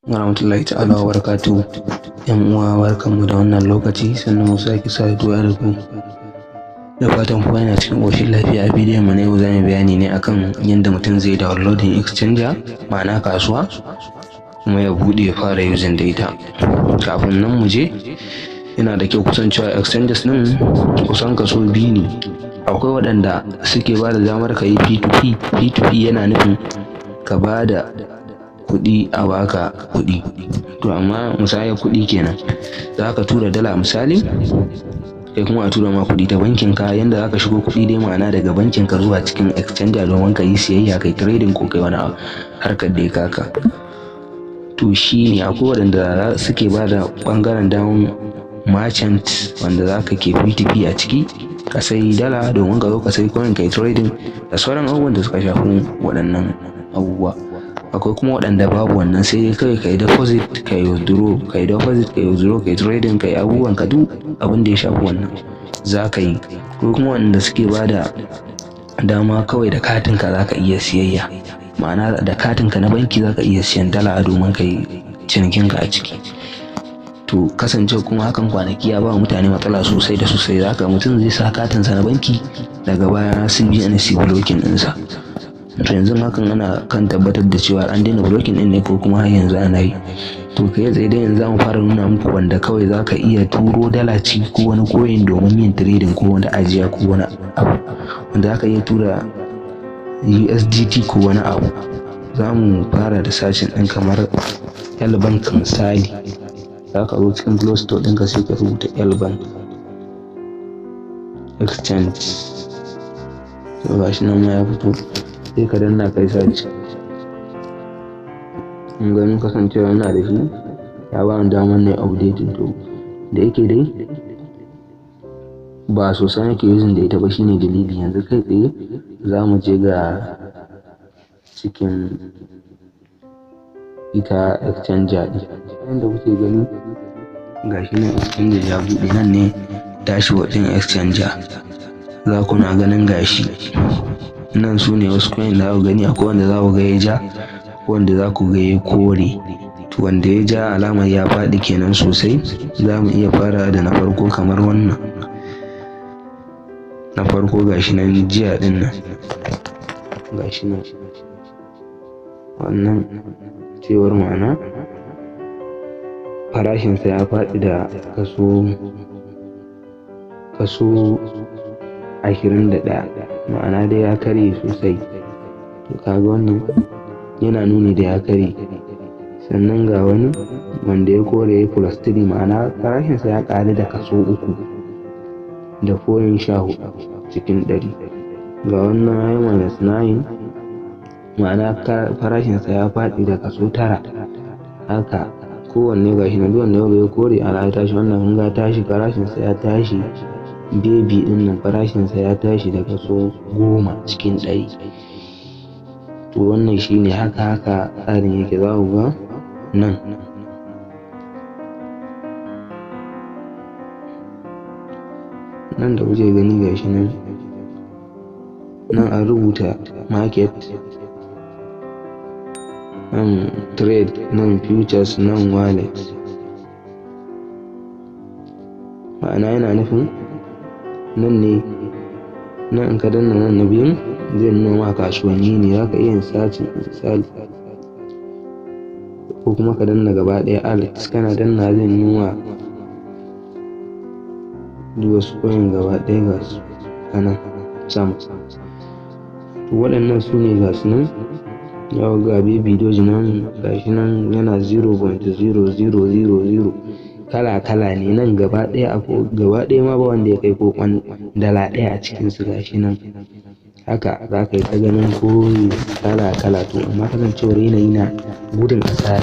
Warahmatullahi ta'ala wa barakatuhu. Yan uwa barkanmu da wannan lokaci sannan mu sake saduwa da ku. Da fatan kowa yana cikin ƙoshin lafiya. A bidiyon mu na yau zamu bayani ne akan yadda mutum zai downloading exchanger ma'ana kasuwa kuma ya buɗe ya fara using da ita. Kafin nan mu je, yana da kyau kusan cewa exchanges ɗin kusan kaso biyu ne. Akwai waɗanda suke ba da damar ka yi P2P. P2P yana nufin ka ba da kuɗi a baka kuɗi. To amma musayar kuɗi kenan, za ka tura dala misali, kai kuma a tura ma kuɗi ta bankin ka. Yanda za ka shigo kuɗi dai ma'ana daga bankin ka zuwa cikin exchanger domin ka yi siyayya, kai trading ko kai wani harkar da ya kaka. To shi ne akwai waɗanda suke ba da ɓangaren damar merchant wanda za ka ke P2P a ciki, ka sai dala domin ka zo ka sai coin kai trading da sauran abubuwan da suka shafi waɗannan abubuwa. Akwai kuma waɗanda babu wannan, sai dai kawai kai deposit kai withdraw, kai deposit kai withdraw, kai trading kai abubuwan ka, duk abin da ya shafi wannan za ka yi. Akwai kuma waɗanda suke ba da dama kawai da katin ka za ka iya siyayya, ma'ana da katin ka na banki za ka iya siyan dala domin ka yi cinikin ka a ciki. To kasance kuma hakan kwanaki ya ba mutane matsala sosai da sosai. Zaka mutum zai sa katin sa na banki, daga baya CBN su blocking ɗinsa. To yanzu hakan ana kan tabbatar da cewa an daina blocking ɗin ne ko kuma har yanzu ana yi. To kai tsaye dai yanzu zamu fara nuna muku wanda kawai za ka iya turo dala ci ko wani coin domin yin trading ko wani ajiya ko wani abu, wanda za ka iya tura USDT ko wani abu. Za mu fara da sashin ɗin kamar L-Bank misali. Za ka zo cikin Play Store ɗinka sai ka rubuta L-Bank Exchange. To gashi nan ma ya fito, sai ka danna kai search. In ganin kasancewa yana da shi ya ba ni damar na yi updating. To da yake dai ba sosai nake using da ita ba, shine dalili. Yanzu kai tsaye za mu je ga cikin ita exchanger ɗin. Yanda kuke gani gashi nan exchanger ya buɗe. Nan ne dashboard ɗin exchanger, za ku na ganin gashi nan su ne wasu coin da za ku gani. Akwai wanda za ku ga ya ja, wanda za ku ga ya kore. To wanda ya ja alamar ya faɗi kenan sosai. Za mu iya fara da na farko kamar wannan. Na farko gashi nan jiya ɗin nan, gashi nan wannan cewar ma'ana farashinsa ya faɗi da kaso 21, ma'ana dai ya karye sosai. To kaga wannan yana nuni da ya karye. Sannan ga wani wanda ya kore ya +3, ma'ana farashinsa ya ƙaru da kaso 3.14 cikin 100. Ga wannan ya -9, ma'ana farashinsa ya faɗi da kaso 9. Haka kowanne gashi nan, duk wanda ya kore ala ya tashi. Wannan kun ga tashi farashinsa ya tashi. Baby ɗin nan farashinsa ya tashi da kaso 10 cikin 100. To wannan shine haka tsarin yake. Za ku ga nan da kuke gani gashi nan an rubuta market, nan trade, nan futures, nan wallet. Ma'ana yana nufin nan ne, nan in ka danna nan na biyun zai nuna ma kasuwanni ne. Za ka iya yin search misali, ko kuma ka danna gaba ɗaya alt. Kana danna zai nuna duk wasu coin gaba ɗaya ga su anan sama. To waɗannan su ne ga su nan. Ya ga baby doge nan gashi nan yana 0.0000. Kala ne nan gaba ɗaya ma ba wanda ya kai ko dala ɗaya a cikinsu. Gashi nan haka za ka yi ta ganin koyi kala. To amma kasancewar yanayi na gudun asara,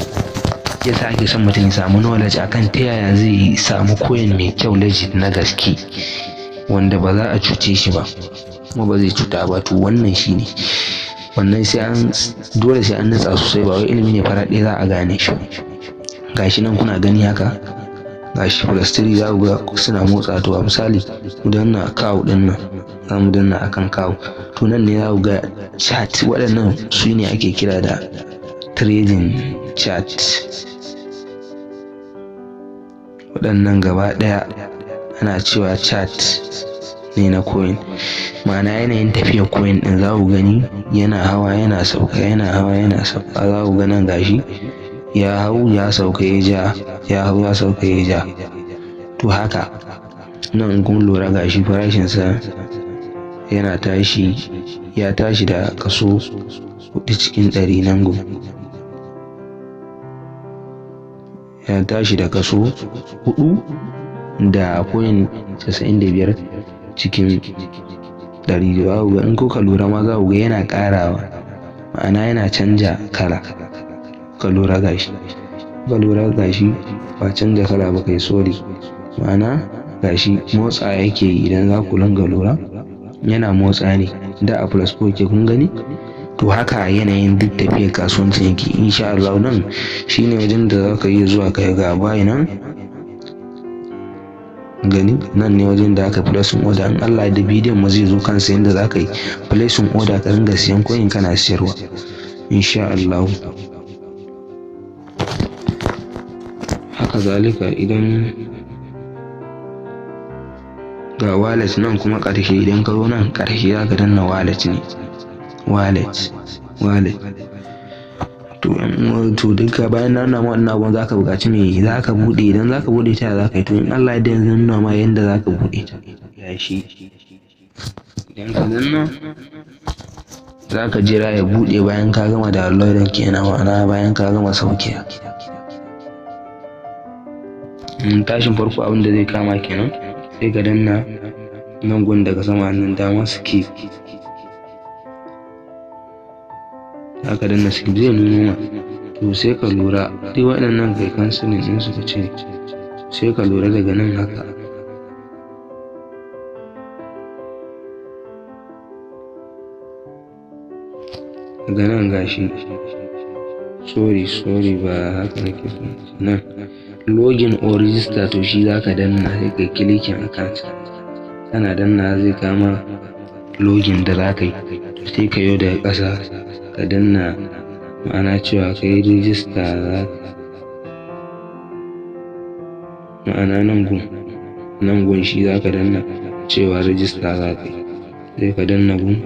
yasa ake son mutum ya samu knowledge akan ta yaya zai samu coin mai kyau legit na gaske, wanda ba za a cuce shi ba kuma ba zai cuta ba. To wannan shine, wannan dole sai an natsa sosai, ba wai ilimi ne fara ɗaya za a gane shi. Gashi nan kuna gani haka, gashi +3 za ku ga suna motsa. To a misali mu danna cow ɗin nan, za mu danna akan cow. To nan ne za ku ga chat. Waɗannan su ne ake kira da trading chat. Waɗannan gaba ɗaya ana cewa chat ne na coin, ma'ana yanayin tafiyar coin ɗin za ku gani yana hawa yana sauka, yana hawa yana sauka. Za ku ga nan gashi ya hau ya sauka ya ja, ya hau ya sauka ya ja. To haka nan in kun lura gashi farashinsa yana tashi, ya tashi da kaso 4% nan gun, ya tashi da kaso 4.95 cikin 100. Za ku ga in kuka lura ma za ku ga yana ƙarawa, ma'ana yana canja kala. Ka lura gashi ba canja kala ba kai, sorry, ma'ana gashi motsa yake yi. Idan za ku dinga lura yana motsa ne, da a plus 4 ke kun gani. To haka yanayin duk tafiyar kasuwancin yake. Insha Allah nan shine wajen da za ka iya zuwa ka ga bayi nan gani, nan ne wajen da aka placing order. In Allah da bidiyon mu zai zo kansa yadda za ka yi placing order ka ringa siyan coin kana siyarwa insha Allah. Haka zalika idan ga wallet nan kuma ƙarshe, idan ka zo nan ƙarshe za ka danna wallet ne, wallet. To duka bayan na nuna ma wannan abun za ka buƙaci me za ka buɗe. Idan za ka buɗe ta za ka yi, to in Allah ya yanzu nuna ma yadda za ka buɗe ta. Gashi idan ka danna za ka jira ya buɗe bayan ka gama downloading kenan, ma'ana bayan ka gama sauke. Tashin farko abin da zai kama kenan, sai ka danna nan gun daga sama nan dama skip. Haka danna skip zai nuno ma. To sai ka lura duk waɗannan kai cancelling ɗin su ka ce, sai ka lura daga nan haka. Daga nan gashi, sorry ba haka nake so. Nan login or register, to shi za ka danna sai kai clicking account. Kana danna zai kama login da za ka yi, sai ka yo daga ƙasa ka danna, ma'ana cewa ka yi register. Ma'ana nan gun shi za ka danna cewa register za ka yi, sai ka danna gun.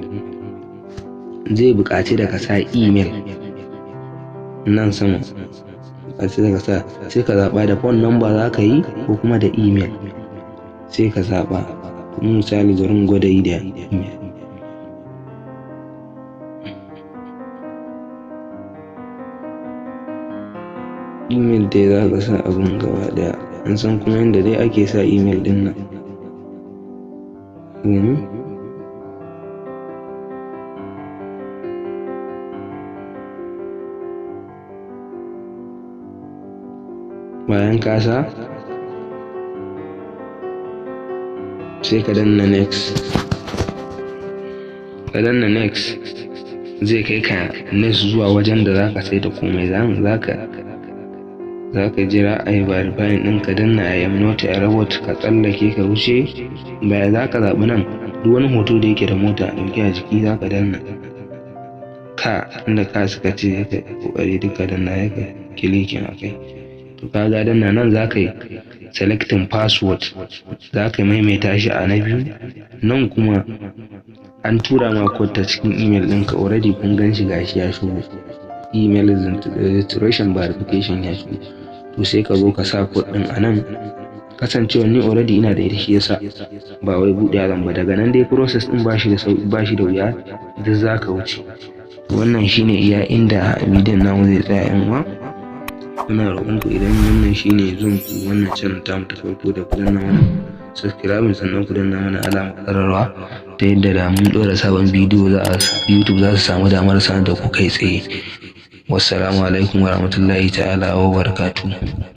Zai buƙaci da ka sa email nan sama, sai ka zaɓa da phone number za ka yi ko kuma da email, sai ka zaɓa. Misali bari mu gwada yi da email. Email dai za ka sa abun gaba ɗaya. An san kuma yadda dai ake sa email ɗin nan. Bayan ka sa sai ka danna next. Zai kai ka next zuwa wajen da za ka sai da komai. Za ka jira a yi verifying ɗin, ka danna I am not a robot, ka tsallake ka wuce. Baya za ka zaɓi nan duk wani hoto da yake da mota a ɗauke a jiki za ka danna inda ka suka ce ka ƙoƙari duka danna ya ka clicking a kai. To ka ga danna nan za ka yi selecting password, za ka maimaita shi a na biyu. Nan kuma an tura ma code ta cikin email ɗinka already, kun gan shi gashi ya shigo. Email registration verification ya shigo. To sai ka zo ka sa code ɗin a nan. Kasancewa ni already ina da shi yasa ba wai buɗe zan ba. Daga nan dai process ɗin ba shi da wuya, duk za ka wuce. Wannan shine iya inda bidiyon namu zai tsaya yan uwa. Muna roƙon ku idan wannan shine zuwan ku wannan channel tamu ta farko, da ku danna mana subscribe, sannan ku danna mana alamar ƙararrawa, ta yadda da mun ɗora sabon bidiyo YouTube za su samu damar sanar da ku kai tsaye. Wassalamu alaikum warahmatullahi ta'ala wa barakatuh.